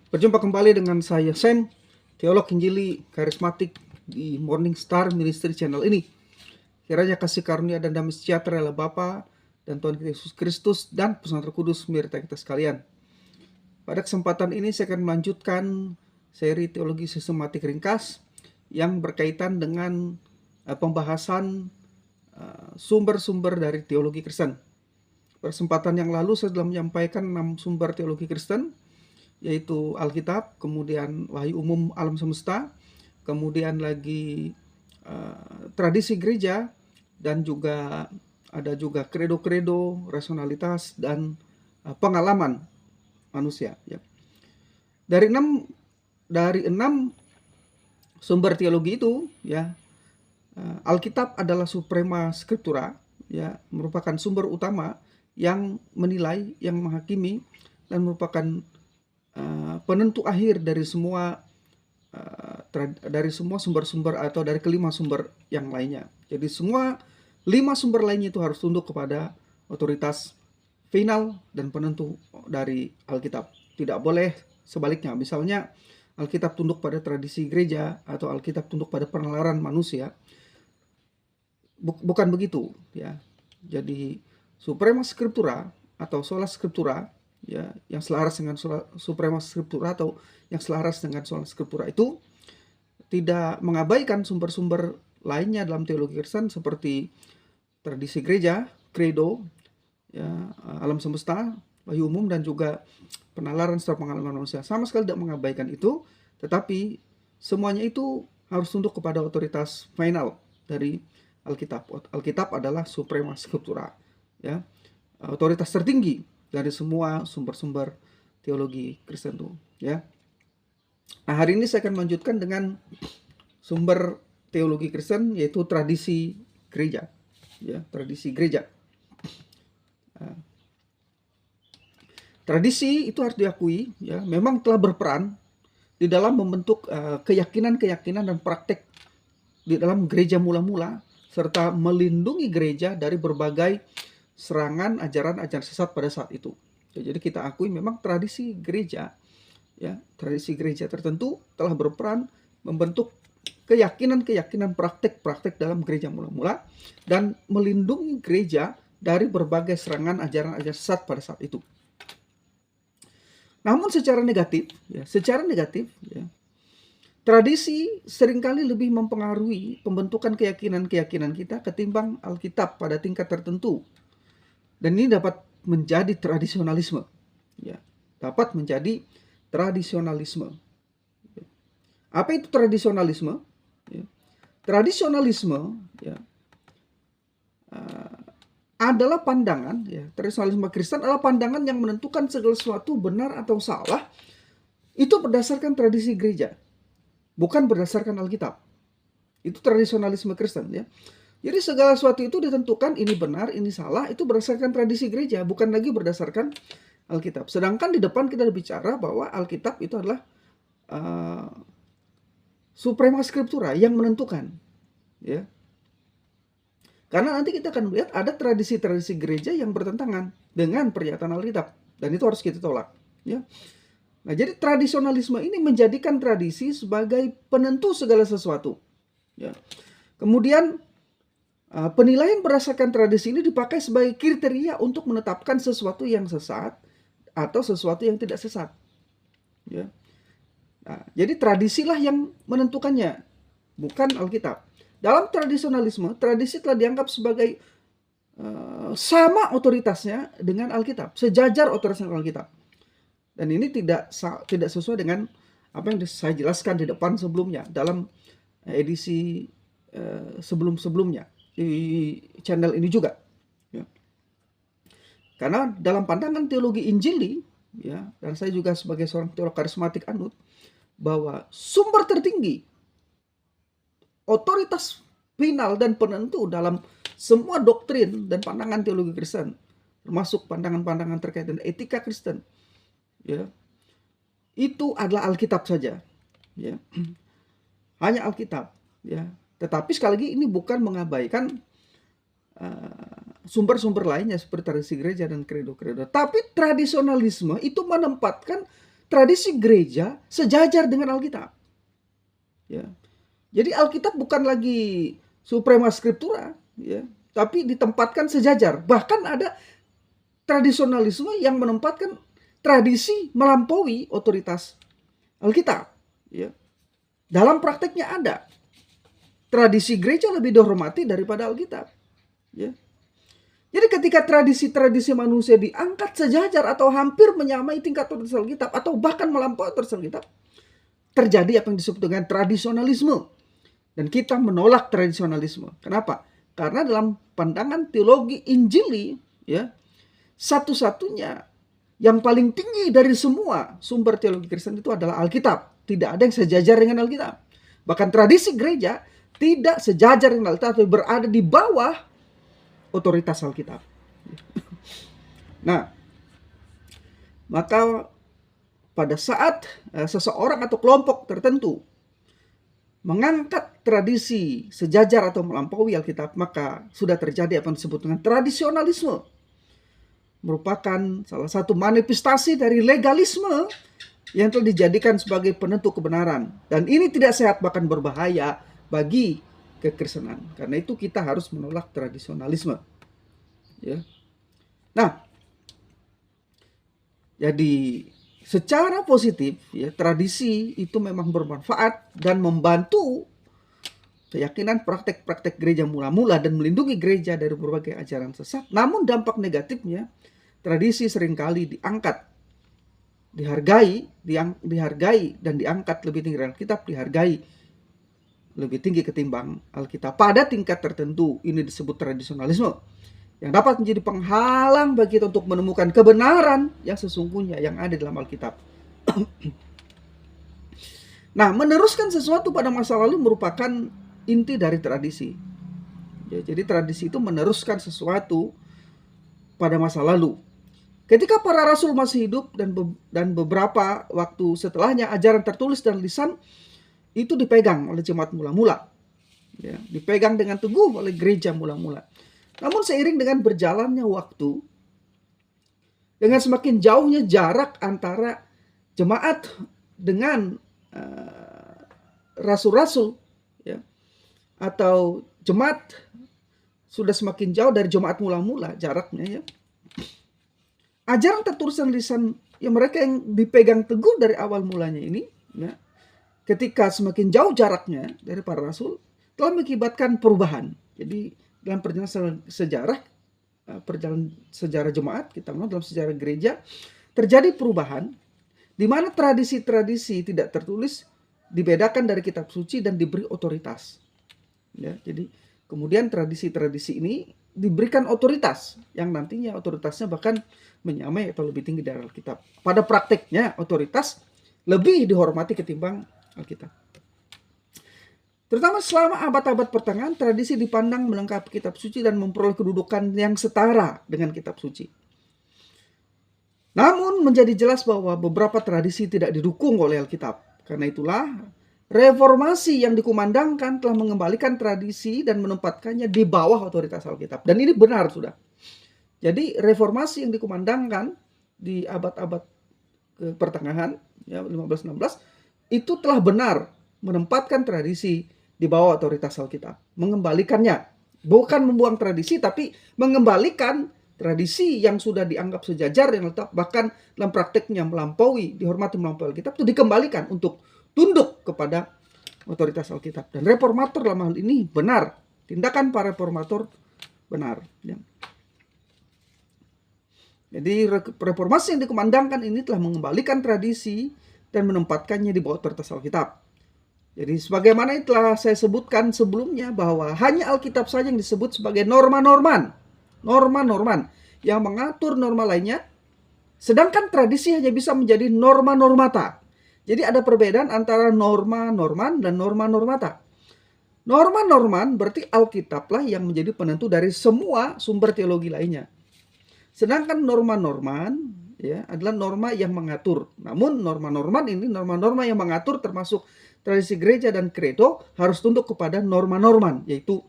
Berjumpa kembali dengan saya Sam, teolog Injili karismatik di Morning Star Ministry Channel ini. Kiranya kasih karunia dan damai sejahtera Allah Bapa dan Tuhan kita Yesus Kristus dan pesan Roh Kudus menyertai kita sekalian. Pada kesempatan ini saya akan melanjutkan seri teologi sistematik ringkas yang berkaitan dengan pembahasan sumber-sumber dari teologi Kristen. Kesempatan yang lalu saya telah menyampaikan 6 sumber teologi Kristen, yaitu Alkitab, kemudian wahyu umum alam semesta, kemudian lagi tradisi gereja, dan juga ada juga kredo-kredo, rasionalitas, dan pengalaman manusia. Ya. Dari enam sumber teologi itu, ya, Alkitab adalah suprema scriptura, ya, merupakan sumber utama yang menilai, yang menghakimi, dan merupakan penentu akhir dari semua sumber-sumber atau dari kelima sumber yang lainnya. Jadi semua 5 sumber lainnya itu harus tunduk kepada otoritas final dan penentu dari Alkitab. Tidak boleh sebaliknya. Misalnya Alkitab tunduk pada tradisi gereja atau Alkitab tunduk pada penalaran manusia. Bukan begitu, ya. Jadi suprema scriptura atau sola scriptura, ya, yang selaras dengan suprema scriptura atau yang selaras dengan sola scriptura itu tidak mengabaikan sumber-sumber lainnya dalam teologi Kristen seperti tradisi gereja, credo, ya, alam semesta, wahyu umum, dan juga penalaran serta pengalaman manusia. Sama sekali tidak mengabaikan itu, tetapi semuanya itu harus tunduk kepada otoritas final dari Alkitab. Alkitab adalah suprema scriptura, ya, otoritas tertinggi dari semua sumber-sumber teologi Kristen itu, ya. Nah, hari ini saya akan melanjutkan dengan sumber teologi Kristen, yaitu tradisi gereja, ya, tradisi gereja. Tradisi itu harus diakui, ya, memang telah berperan di dalam membentuk keyakinan-keyakinan dan praktek di dalam gereja mula-mula, serta melindungi gereja dari berbagai serangan ajaran-ajaran sesat pada saat itu. Jadi kita akui memang tradisi gereja, ya, tradisi gereja tertentu telah berperan membentuk keyakinan-keyakinan praktek-praktek dalam gereja mula-mula dan melindungi gereja dari berbagai serangan ajaran-ajaran sesat pada saat itu. Namun secara negatif, ya, tradisi seringkali lebih mempengaruhi pembentukan keyakinan-keyakinan kita ketimbang Alkitab pada tingkat tertentu. Dan ini dapat menjadi tradisionalisme. Ya, dapat menjadi tradisionalisme. Apa itu tradisionalisme? Ya, tradisionalisme, ya, adalah pandangan, ya, tradisionalisme Kristen adalah pandangan yang menentukan segala sesuatu benar atau salah itu berdasarkan tradisi gereja, bukan berdasarkan Alkitab. Itu tradisionalisme Kristen, ya. Jadi segala sesuatu itu ditentukan ini benar, ini salah, itu berdasarkan tradisi gereja, bukan lagi berdasarkan Alkitab. Sedangkan di depan kita bicara bahwa Alkitab itu adalah suprema scriptura yang menentukan, ya. Karena nanti kita akan melihat ada tradisi-tradisi gereja yang bertentangan dengan pernyataan Alkitab, dan itu harus kita tolak, ya. Nah, jadi tradisionalisme ini menjadikan tradisi sebagai penentu segala sesuatu, ya. Kemudian penilaian berdasarkan tradisi ini dipakai sebagai kriteria untuk menetapkan sesuatu yang sesat atau sesuatu yang tidak sesat, ya. Nah, jadi tradisilah yang menentukannya, bukan Alkitab. Dalam tradisionalisme, tradisi telah dianggap sebagai sama otoritasnya dengan Alkitab, sejajar otoritasnya dengan Alkitab. Dan ini tidak sesuai dengan apa yang saya jelaskan di depan sebelumnya dalam edisi sebelum-sebelumnya di channel ini juga, ya. Karena dalam pandangan teologi Injili, ya, dan saya juga sebagai seorang teolog karismatik anut bahwa sumber tertinggi, otoritas final dan penentu dalam semua doktrin dan pandangan teologi Kristen, termasuk pandangan-pandangan terkait dengan etika Kristen, ya, itu adalah Alkitab saja, ya. Hanya Alkitab, ya. Tetapi sekali lagi ini bukan mengabaikan sumber-sumber lainnya seperti tradisi gereja dan kredo-kredo. Tapi tradisionalisme itu menempatkan tradisi gereja sejajar dengan Alkitab. Ya. Jadi Alkitab bukan lagi suprema scriptura, ya, tapi ditempatkan sejajar. Bahkan ada tradisionalisme yang menempatkan tradisi melampaui otoritas Alkitab. Ya. Dalam prakteknya ada. Tradisi gereja lebih dihormati daripada Alkitab. Ya. Jadi ketika tradisi-tradisi manusia diangkat sejajar atau hampir menyamai tingkat otoritas Alkitab atau bahkan melampaui otoritas Alkitab, terjadi apa yang disebut dengan tradisionalisme. Dan kita menolak tradisionalisme. Kenapa? Karena dalam pandangan teologi Injili, ya, satu-satunya yang paling tinggi dari semua sumber teologi Kristen itu adalah Alkitab. Tidak ada yang sejajar dengan Alkitab. Bahkan tradisi gereja tidak sejajar dengan Alkitab, tapi berada di bawah otoritas Alkitab. Nah, maka pada saat seseorang atau kelompok tertentu mengangkat tradisi sejajar atau melampaui Alkitab, maka sudah terjadi apa yang disebut dengan tradisionalisme. Merupakan salah satu manifestasi dari legalisme yang telah dijadikan sebagai penentu kebenaran. Dan ini tidak sehat, bahkan berbahaya bagi kekristenan. Karena itu kita harus menolak tradisionalisme. Ya. Nah, jadi secara positif, ya, tradisi itu memang bermanfaat dan membantu keyakinan praktek-praktek gereja mula-mula dan melindungi gereja dari berbagai ajaran sesat. Namun dampak negatifnya, tradisi seringkali diangkat, dihargai dan diangkat lebih tinggi dari Alkitab, dihargai lebih tinggi ketimbang Alkitab. Pada tingkat tertentu, ini disebut tradisionalisme, yang dapat menjadi penghalang bagi kita untuk menemukan kebenaran yang sesungguhnya yang ada dalam Alkitab. Nah, meneruskan sesuatu pada masa lalu merupakan inti dari tradisi. Ya, jadi tradisi itu meneruskan sesuatu pada masa lalu. Ketika para rasul masih hidup dan beberapa waktu setelahnya, ajaran tertulis dan lisan itu dipegang oleh jemaat mula-mula. Ya, dipegang dengan teguh oleh gereja mula-mula. Namun seiring dengan berjalannya waktu, dengan semakin jauhnya jarak antara jemaat dengan rasul-rasul, ya, atau jemaat sudah semakin jauh dari jemaat mula-mula jaraknya, ya. Ajaran tertulis dan lisan yang mereka yang dipegang teguh dari awal mulanya ini, ya, ketika semakin jauh jaraknya dari para rasul, telah mengakibatkan perubahan. Jadi dalam perjalanan sejarah jemaat, kita mengenal dalam sejarah gereja, terjadi perubahan di mana tradisi-tradisi tidak tertulis dibedakan dari kitab suci dan diberi otoritas. Ya, jadi kemudian tradisi-tradisi ini diberikan otoritas yang nantinya otoritasnya bahkan menyamai atau lebih tinggi dari Alkitab. Pada prakteknya otoritas lebih dihormati ketimbang Alkitab. Terutama selama abad-abad pertengahan, tradisi dipandang melengkapi kitab suci dan memperoleh kedudukan yang setara dengan kitab suci. Namun menjadi jelas bahwa beberapa tradisi tidak didukung oleh Alkitab. Karena itulah reformasi yang dikumandangkan telah mengembalikan tradisi dan menempatkannya di bawah otoritas Alkitab. Dan ini benar sudah. Jadi reformasi yang dikumandangkan di abad-abad pertengahan, ya, 15-16, itu telah benar menempatkan tradisi di bawah otoritas Alkitab, mengembalikannya, bukan membuang tradisi, tapi mengembalikan tradisi yang sudah dianggap sejajar yang tetap, bahkan dalam prakteknya dihormati melampaui Alkitab, itu dikembalikan untuk tunduk kepada otoritas Alkitab. Dan reformator dalam hal ini benar, tindakan para reformator benar. Ya. Jadi reformasi yang dikumandangkan ini telah mengembalikan tradisi dan menempatkannya di bawah otoritas Alkitab. Jadi sebagaimana telah saya sebutkan sebelumnya bahwa hanya Alkitab saja yang disebut sebagai norma-norman yang mengatur norma lainnya, sedangkan tradisi hanya bisa menjadi norma-normata. Jadi ada perbedaan antara norma-norman dan norma-normata. Norma-norman berarti Alkitablah yang menjadi penentu dari semua sumber teologi lainnya. Sedangkan norma-norman, ya, adalah norma yang mengatur. Namun norma-norman ini norma-norma yang mengatur termasuk tradisi gereja dan kredo harus tunduk kepada norma-norman, yaitu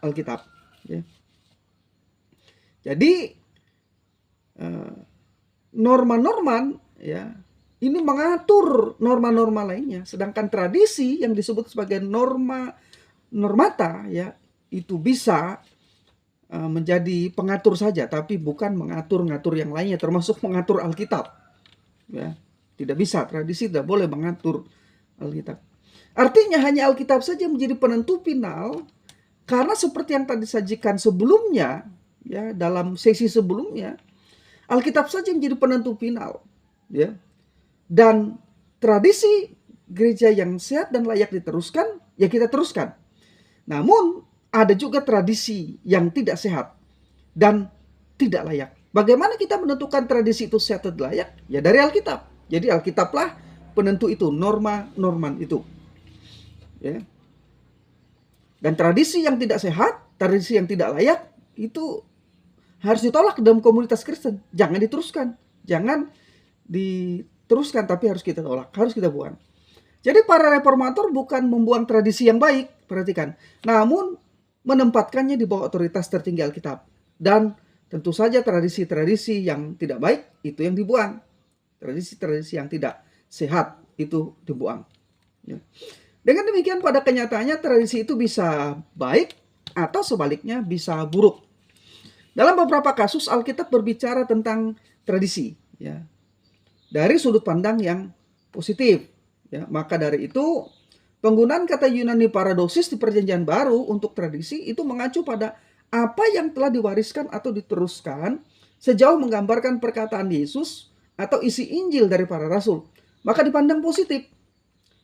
Alkitab. Ya. Jadi norma-norman, ya, ini mengatur norma-norma lainnya. Sedangkan tradisi yang disebut sebagai normata ya, itu bisa menjadi pengatur saja, tapi bukan mengatur-ngatur yang lainnya, termasuk mengatur Alkitab. Ya, tidak bisa, tradisi tidak boleh mengatur Alkitab. Artinya hanya Alkitab saja menjadi penentu final, karena seperti yang tadi disajikan sebelumnya, ya dalam sesi sebelumnya, Alkitab saja menjadi penentu final, ya. Dan tradisi gereja yang sehat dan layak diteruskan, ya kita teruskan. Namun ada juga tradisi yang tidak sehat dan tidak layak. Bagaimana kita menentukan tradisi itu sehat dan layak? Ya dari Alkitab. Jadi Alkitablah penentu itu, norma-norma itu. Ya. Dan tradisi yang tidak sehat, tradisi yang tidak layak, itu harus ditolak dalam komunitas Kristen. Jangan diteruskan. Jangan diteruskan, tapi harus kita tolak, harus kita buang. Jadi para reformator bukan membuang tradisi yang baik, perhatikan. Namun menempatkannya di bawah otoritas tertinggi Alkitab. Dan tentu saja tradisi-tradisi yang tidak baik itu yang dibuang. Tradisi-tradisi yang tidak sehat itu dibuang. Ya. Dengan demikian pada kenyataannya tradisi itu bisa baik atau sebaliknya bisa buruk. Dalam beberapa kasus Alkitab berbicara tentang tradisi, ya, dari sudut pandang yang positif. Ya, maka dari itu penggunaan kata Yunani paradosis di Perjanjian Baru untuk tradisi itu mengacu pada apa yang telah diwariskan atau diteruskan sejauh menggambarkan perkataan Yesus atau isi Injil dari para rasul. Maka dipandang positif.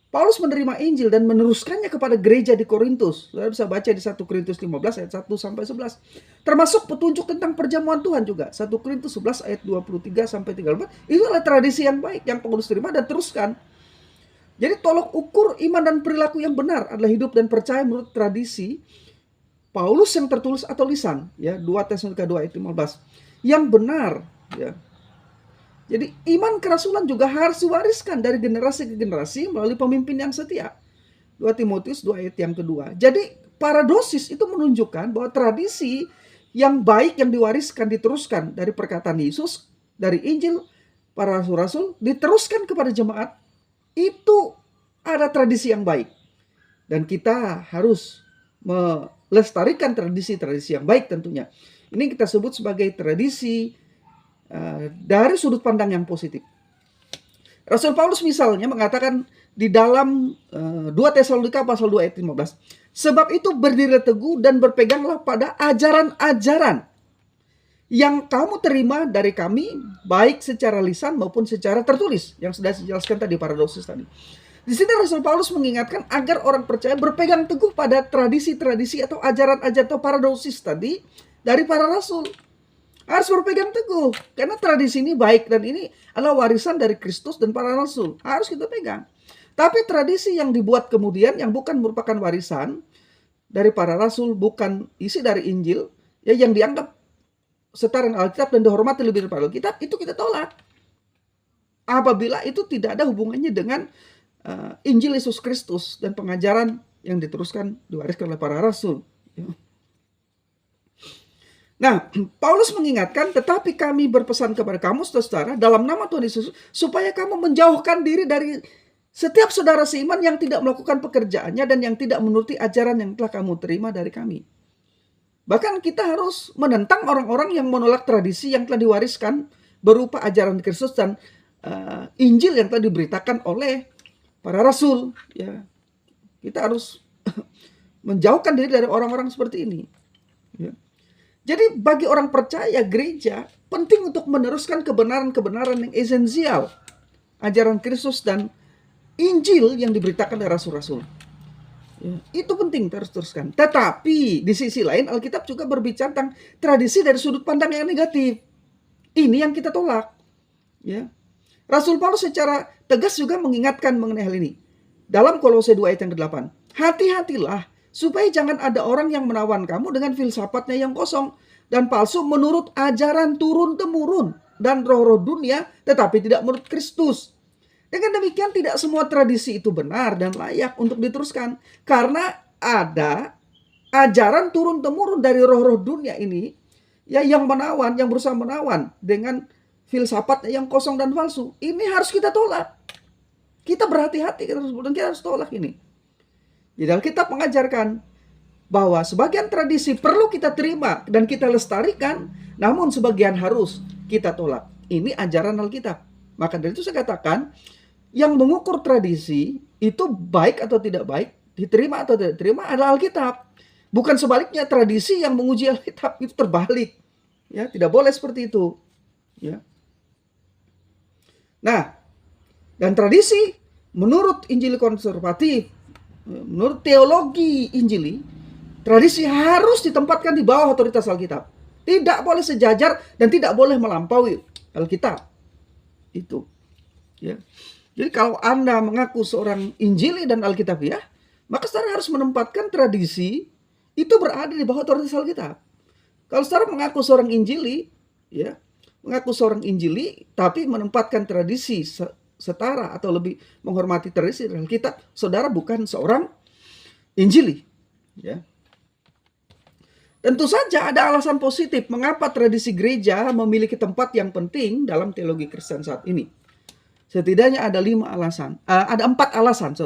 Paulus menerima Injil dan meneruskannya kepada gereja di Korintus. Saudara bisa baca di 1 Korintus 15 ayat 1 sampai 11. Termasuk petunjuk tentang perjamuan Tuhan juga. 1 Korintus 11 ayat 23 sampai 34. Itu adalah tradisi yang baik yang Paulus terima dan teruskan. Jadi tolok ukur iman dan perilaku yang benar adalah hidup dan percaya menurut tradisi Paulus yang tertulis atau lisan, ya, 2 Tesalonika 2 ayat 15. Yang benar, ya. Jadi iman kerasulan juga harus diwariskan dari generasi ke generasi melalui pemimpin yang setia. 2 Timotius 2 ayat yang kedua. Jadi paradosis itu menunjukkan bahwa tradisi yang baik yang diwariskan diteruskan dari perkataan Yesus, dari Injil, para rasul-rasul, diteruskan kepada jemaat. Itu ada tradisi yang baik. Dan kita harus melestarikan tradisi-tradisi yang baik tentunya. Ini kita sebut sebagai tradisi dari sudut pandang yang positif. Rasul Paulus misalnya mengatakan di dalam 2 Tesalonika pasal 2 ayat 15. Sebab itu berdiri teguh dan berpeganglah pada ajaran-ajaran yang kamu terima dari kami, baik secara lisan maupun secara tertulis, yang sudah dijelaskan tadi paradosis tadi. Di sini Rasul Paulus mengingatkan agar orang percaya berpegang teguh pada tradisi-tradisi atau ajaran-ajaran atau paradosis tadi dari para rasul. Harus berpegang teguh, karena tradisi ini baik dan ini adalah warisan dari Kristus dan para rasul. Harus kita pegang. Tapi tradisi yang dibuat kemudian yang bukan merupakan warisan dari para rasul, bukan isi dari Injil, ya, yang dianggap setara dengan Alkitab dan dihormati lebih daripada Alkitab, itu kita tolak. Apabila itu tidak ada hubungannya dengan Injil Yesus Kristus dan pengajaran yang diteruskan, diwariskan oleh para rasul. Nah, Paulus mengingatkan, tetapi kami berpesan kepada kamu, saudara, dalam nama Tuhan Yesus, supaya kamu menjauhkan diri dari setiap saudara seiman yang tidak melakukan pekerjaannya dan yang tidak menuruti ajaran yang telah kamu terima dari kami. Bahkan kita harus menentang orang-orang yang menolak tradisi yang telah diwariskan berupa ajaran Kristus dan Injil yang telah diberitakan oleh para rasul. Ya, kita harus menjauhkan diri dari orang-orang seperti ini. Ya. Jadi bagi orang percaya gereja penting untuk meneruskan kebenaran-kebenaran yang esensial, ajaran Kristus dan Injil yang diberitakan oleh rasul-rasul. Ya, itu penting terus-teruskan. Tetapi di sisi lain Alkitab juga berbicara tentang tradisi dari sudut pandang yang negatif. Ini yang kita tolak. Ya. Rasul Paulus secara tegas juga mengingatkan mengenai hal ini. Dalam Kolose 2 ayat yang ke-8. Hati-hatilah supaya jangan ada orang yang menawan kamu dengan filsafatnya yang kosong dan palsu menurut ajaran turun-temurun dan roh-roh dunia, tetapi tidak menurut Kristus. Dengan demikian tidak semua tradisi itu benar dan layak untuk diteruskan. Karena ada ajaran turun-temurun dari roh-roh dunia ini, ya, yang menawan, yang berusaha menawan dengan filsafatnya yang kosong dan palsu. Ini harus kita tolak. Kita berhati-hati, kita harus tolak ini. Di dalam Alkitab mengajarkan bahwa sebagian tradisi perlu kita terima dan kita lestarikan, namun sebagian harus kita tolak. Ini ajaran Alkitab. Maka dari itu saya katakan, yang mengukur tradisi itu baik atau tidak baik, diterima atau tidak diterima adalah Alkitab. Bukan sebaliknya, tradisi yang menguji Alkitab, itu terbalik. Ya, tidak boleh seperti itu. Ya. Nah, dan tradisi menurut Injili konservatif, menurut teologi Injili, tradisi harus ditempatkan di bawah otoritas Alkitab. Tidak boleh sejajar dan tidak boleh melampaui Alkitab. Itu. Ya. Jadi kalau Anda mengaku seorang Injili dan Alkitabiah, maka saudara harus menempatkan tradisi itu berada di bawah otoritas Alkitab. Kalau saudara mengaku seorang Injili, ya, mengaku seorang Injili, tapi menempatkan tradisi setara atau lebih menghormati tradisi dari Alkitab, saudara bukan seorang Injili. Ya. Tentu saja ada alasan positif mengapa tradisi gereja memiliki tempat yang penting dalam teologi Kristen saat ini. Setidaknya ada 4 alasan.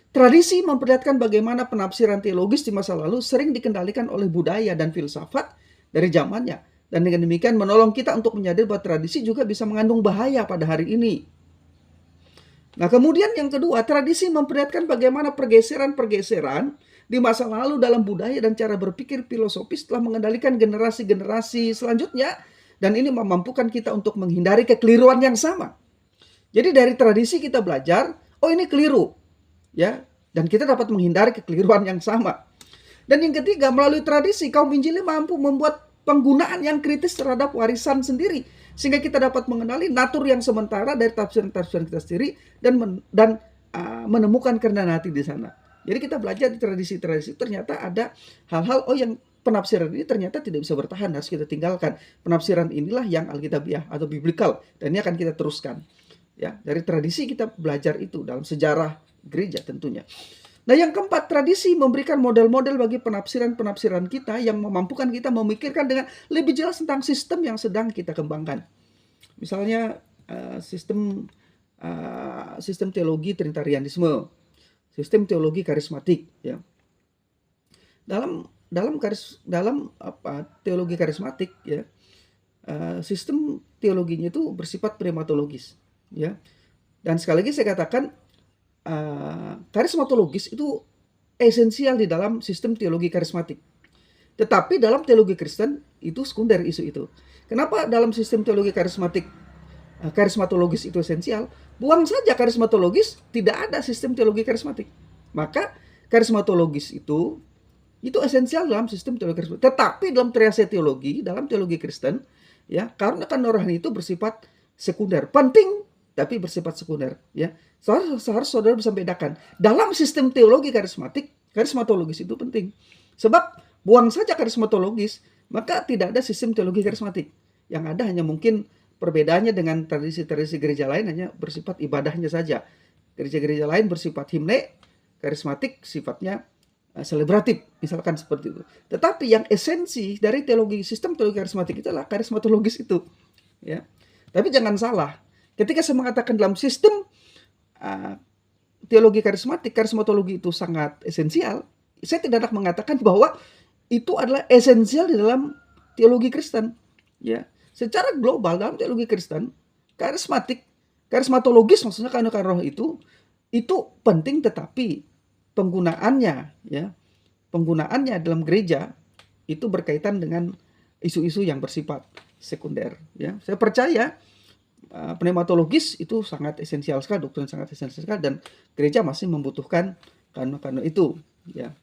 Tradisi memperlihatkan bagaimana penafsiran teologis di masa lalu sering dikendalikan oleh budaya dan filsafat dari zamannya. Dan dengan demikian menolong kita untuk menyadari bahwa tradisi juga bisa mengandung bahaya pada hari ini. Nah, kemudian yang kedua, tradisi memperlihatkan bagaimana pergeseran-pergeseran di masa lalu dalam budaya dan cara berpikir filosofis telah mengendalikan generasi-generasi selanjutnya. Dan ini memampukan kita untuk menghindari kekeliruan yang sama. Jadi dari tradisi kita belajar, oh ini keliru. Ya, dan kita dapat menghindari kekeliruan yang sama. Dan yang ketiga, melalui tradisi kaum Injili mampu membuat penggunaan yang kritis terhadap warisan sendiri, sehingga kita dapat mengenali natur yang sementara dari tafsiran-tafsiran kita sendiri dan menemukan kerendahan hati di sana. Jadi kita belajar di tradisi-tradisi, ternyata ada hal-hal yang penafsiran ini ternyata tidak bisa bertahan, harus kita tinggalkan. Penafsiran inilah yang Alkitabiah atau biblical, dan ini akan kita teruskan. Ya, dari tradisi kita belajar itu dalam sejarah gereja tentunya. Nah, yang keempat, tradisi memberikan model-model bagi penafsiran-penafsiran kita yang memampukan kita memikirkan dengan lebih jelas tentang sistem yang sedang kita kembangkan. Misalnya sistem teologi Trinitarianisme, sistem teologi karismatik. Ya. Dalam teologi karismatik, ya, sistem teologinya itu bersifat pneumatologis. Ya. Dan sekali lagi saya katakan, karismatologis itu esensial di dalam sistem teologi karismatik. Tetapi dalam teologi Kristen itu sekunder isu itu. Kenapa dalam sistem teologi karismatologis itu esensial? Buang saja karismatologis, tidak ada sistem teologi karismatik. Maka karismatologis itu esensial dalam sistem teologi karismatik. Tetapi dalam triase teologi, dalam teologi Kristen, ya, karena kan rohani itu bersifat sekunder, penting tapi bersifat sekunder, ya. Seharus saudara bisa membedakan. Dalam sistem teologi karismatik, karismatologis itu penting. Sebab buang saja karismatologis, maka tidak ada sistem teologi karismatik. Yang ada hanya mungkin perbedaannya dengan tradisi-tradisi gereja lain hanya bersifat ibadahnya saja. Gereja-gereja lain bersifat himne, karismatik sifatnya selebratif, misalkan seperti itu. Tetapi yang esensi dari sistem teologi karismatik itu adalah karismatologis itu, ya. Tapi jangan salah, ketika saya mengatakan dalam sistem teologi karismatologi itu sangat esensial, saya tidak hendak mengatakan bahwa itu adalah esensial di dalam teologi Kristen. Ya, secara global dalam teologi Kristen, karismatologis maksudnya karena roh itu penting, tetapi penggunaannya dalam gereja itu berkaitan dengan isu-isu yang bersifat sekunder. Ya, saya percaya pneumatologis itu sangat esensial sekali, doktrin sangat esensial sekali, dan gereja masih membutuhkan karena itu, ya.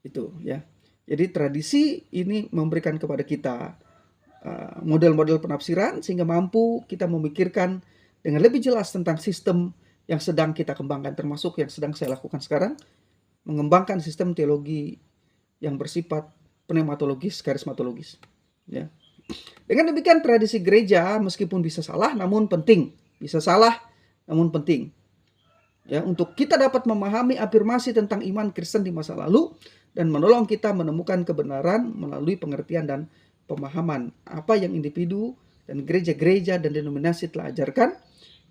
Itu, ya. Jadi tradisi ini memberikan kepada kita model-model penafsiran sehingga mampu kita memikirkan dengan lebih jelas tentang sistem yang sedang kita kembangkan, termasuk yang sedang saya lakukan sekarang, mengembangkan sistem teologi yang bersifat pneumatologis, karismatologis, ya. Dengan demikian tradisi gereja meskipun bisa salah namun penting. Bisa salah namun penting. Ya, untuk kita dapat memahami afirmasi tentang iman Kristen di masa lalu dan menolong kita menemukan kebenaran melalui pengertian dan pemahaman apa yang individu dan gereja-gereja dan denominasi telah ajarkan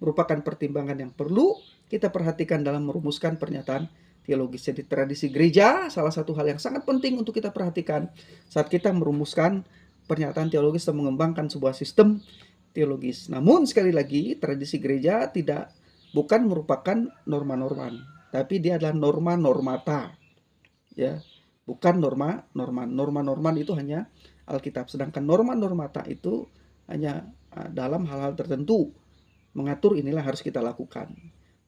merupakan pertimbangan yang perlu kita perhatikan dalam merumuskan pernyataan teologis. Jadi tradisi gereja salah satu hal yang sangat penting untuk kita perhatikan saat kita merumuskan pernyataan teologis dan mengembangkan sebuah sistem teologis. Namun sekali lagi tradisi gereja bukan merupakan norma-norma, tapi dia adalah norma-normata. Ya, bukan norma-norma. Norma-norma itu hanya Alkitab, sedangkan norma-normata itu hanya dalam hal-hal tertentu mengatur inilah harus kita lakukan.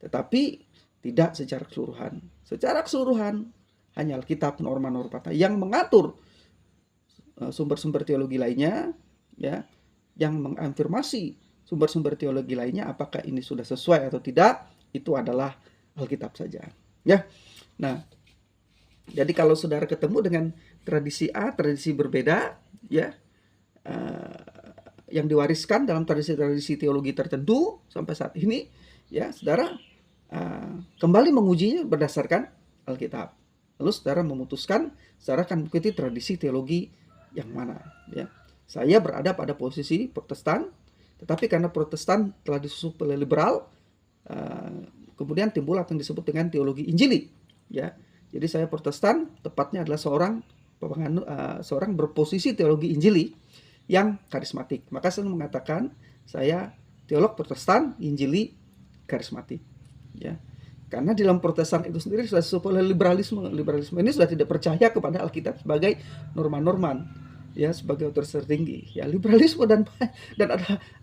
Tetapi tidak secara keseluruhan. Secara keseluruhan hanya Alkitab, norma-normata yang mengatur sumber-sumber teologi lainnya, ya, yang mengafirmasi sumber-sumber teologi lainnya apakah ini sudah sesuai atau tidak, itu adalah Alkitab saja. Ya. Nah, jadi kalau saudara ketemu dengan tradisi A, tradisi berbeda, ya, yang diwariskan dalam tradisi-tradisi teologi tertentu sampai saat ini, ya, saudara kembali mengujinya berdasarkan Alkitab. Lalu saudara memutuskan saudara akan mengikuti tradisi teologi yang mana. Ya, saya berada pada posisi Protestan, tetapi karena Protestan telah disusul oleh liberal, kemudian timbul apa yang disebut dengan teologi Injili. Ya, jadi saya Protestan, tepatnya adalah seorang berposisi teologi Injili yang karismatik. Maka saya mengatakan saya teolog Protestan, Injili, karismatik. Ya, karena di dalam Protestan itu sendiri sudah disusul oleh liberalisme. Liberalisme ini sudah tidak percaya kepada Alkitab sebagai norma-norma, ya, sebagai otoritas tertinggi. Ya, liberalisme dan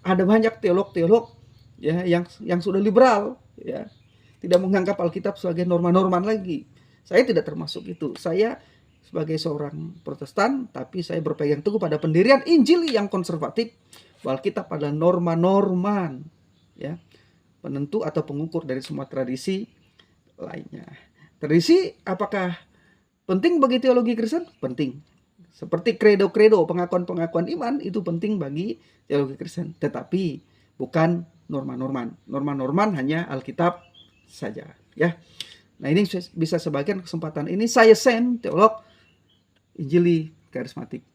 ada banyak teolog-teolog, ya, yang sudah liberal, ya, tidak menganggap Alkitab sebagai norma-norma lagi. Saya tidak termasuk itu. Saya sebagai seorang Protestan, tapi saya berpegang teguh pada pendirian Injili yang konservatif, bahwa Alkitab adalah norma-norma, ya, penentu atau pengukur dari semua tradisi lainnya. Tradisi apakah penting bagi teologi Kristen? Penting. Seperti kredo-kredo, pengakuan-pengakuan iman itu penting bagi teologi Kristen, tetapi bukan norma-norma. Norma-norma hanya Alkitab saja, ya. Nah, ini bisa sebagian kesempatan ini saya Sam, teolog Injili karismatik.